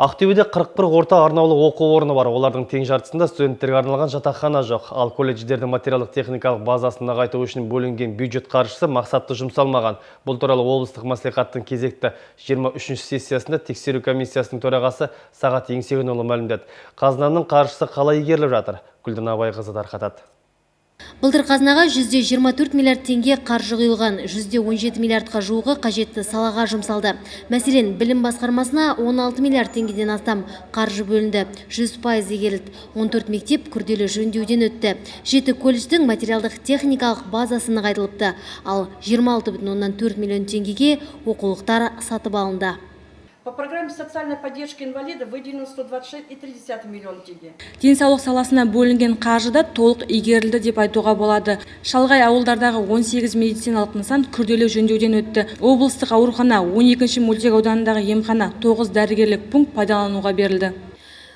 Ақтөбеде 41 орта арнаулы оқу орны бар. Олардың тең жартысында студенттерге арналған жатақхана жоқ. Ал колледждердің материалдық техникалық базасын нығайту үшін бөлінген бюджет қаржысы мақсатты жұмсалмаған. Бұл туралы облыстық мәслихаттың кезекті 23-ші сессиясында тексеру комиссиясының төрағасы Сағат Еңсегенұлы мәлімдеді. Қазынаның қаржысы қалай игеріліп жатыр? Гүлдана Байқызы тарқатады. Былтыр қазынаға 124 миллиард теңге қаржы құйылған, 117 миллиардқа жуығы қажетті салаға жұмсалды. Мәселен, білім басқармасына 16 миллиард теңгеден астам қаржы бөлінді, 100% игерілді. 14 мектеп күрделі жөндеуден өтті. 7 колледждің материалдық техникалық базасы нығайтылыпты, ал 26,4 миллион теңгеге оқулықтар сатып алынды. По программе социальной поддержки инвалидов выделено 126,3 миллион теңге. Денсаулық саласына бөлінген қаржыда толық игерілді деп айтуға болады. Шалғай ауылдардағы 18 медициналық нысан күрделі жөндеуден өтті. Облыстық аурухана, 12-ші мөлтек ауданындағы емхана, 9 дәрігерлік пункт пайдалануға берілді.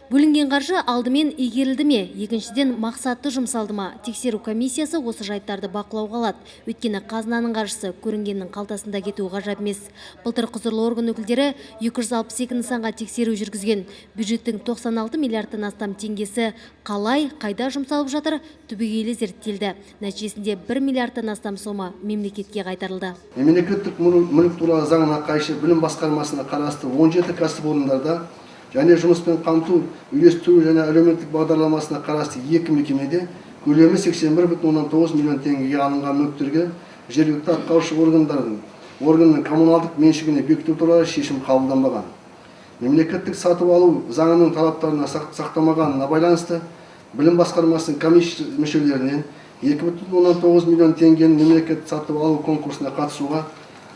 Бөлінген қаржы алдымен игерілді ме, екіншіден мақсатты жұмсалды ма? Тексеру комиссиясы осы жайттарды бақылауға алады. Өйткені қазынаның қаржысы көрінгеннің қалтасында кетуі ғажап емес. Былтыр құзырлы орган өкілдері 262 нысанға тексеру жүргізген. Бюджеттің 96 миллиардтан астам теңгесі қалай, қайда жұмсалып жатыр, түбегейлі зерттелді. Нәтижесінде 1 миллиардтан астам сома мемлекетке қайтарылды. Мемлекеттік мүлік туралы заңына қайшы білім басқармасына қарасты 17 кәсіпорындарда және жұмыспен қамту, үйлестіру және әлеуметтік бағдарламасына қарасты 2 мекемеде көлемі 81,9 миллион теңгеге алынған мүліктерге жергілікті атқарушы органның коммуналдық меншігіне бекіту туралы шешім қабылданбаған. Мемлекеттік сатып алу заңының талаптарына сақтамағанына байланысты білім басқармасының комиссия мүшелерінен 2,9 миллион теңгені мемлекеттік сатып алу конкурсына қатысуға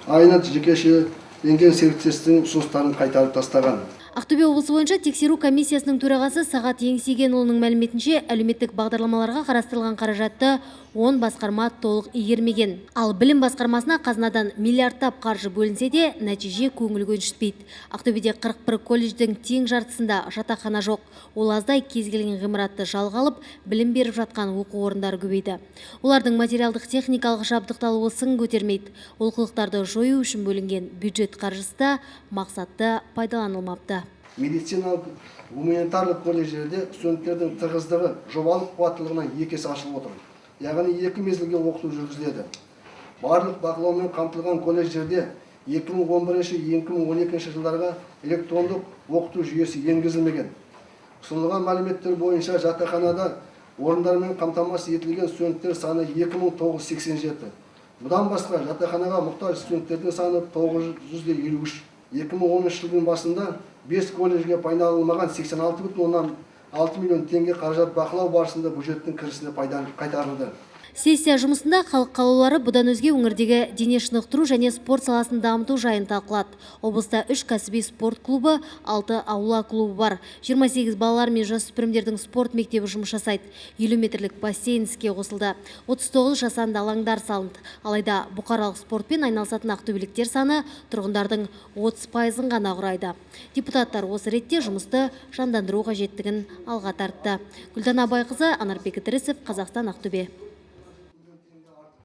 айына жекешеленген серіктестіктің ұсыныстарын қайтарып тастаған. Ақтөбе облысы бойынша тексеру комиссиясының төрағасы Сағат Еңсегенұлының мәліметінше, әлеуметтік бағдарламаларға қарастырылған қаражатты 10 басқарма толық игермеген. Ал білім басқармасына қазынадан миллиардтап қаржы бөлінсе де, нәтиже көңіл көншітпейді. Ақтөбеде 41 колледждің тең жартысында жатақхана жоқ. Ол аздай кез келген ғимаратты жалға алып, білім беріп жатқан оқу орындары көбейді. Олардың материалдық техникалық жабдықталуы сын көтермейді. Олқылықтарды жою үшін бөлінген бюджет қаржысы да мақсатты пайдаланылмапты. Медициналық гуманитарлық колледждерде студенттердің тығыздығы жобалық қуаттылығынан 2 есе ашылып отыр. Яғни 2 мезгілге оқыту жүргізіледі. Барлық бақылаумен қамтылған колледждерде 2011-2012 жылдарға электрондық оқыту жүйесі енгізілмеген. Ұсынылған мәліметтер бойынша жатақханада орындармен қамтамасыз етілген студенттер саны 2987. Бұдан басқа жатақханаға мұқтаж студенттердің саны 953. 2010 жылдың басында 5 колледжге пайдаланылмаған 86,6 миллион теңге қаражат бақылау барысында бюджеттің кірісіне қайтарылды. Сессия жұмысында халық қалаулылары бұдан өзге өңірдегі дене шынықтыру және спорт саласын дамыту жайын талқылады. Облыста 3 кәсіби спорт клубы, 6 аула клубы бар. 28 балалар мен жасөспірімдердің спорт мектебі жұмыс жасайды. 50 метрлік бассейн іске қосылды. 39 жасанды алаңдар салынды. Алайда бұқаралық спортпен айналысатын ақтөбеліктер саны тұрғындардың 30%-ын ғана құрайды. Депутаттар осы ретте жұмысты жандандыру қажеттігін алға тартты. Гүлдана Байқызы, Анарбек Ідірісов, Қазақстан, Ақтөбе.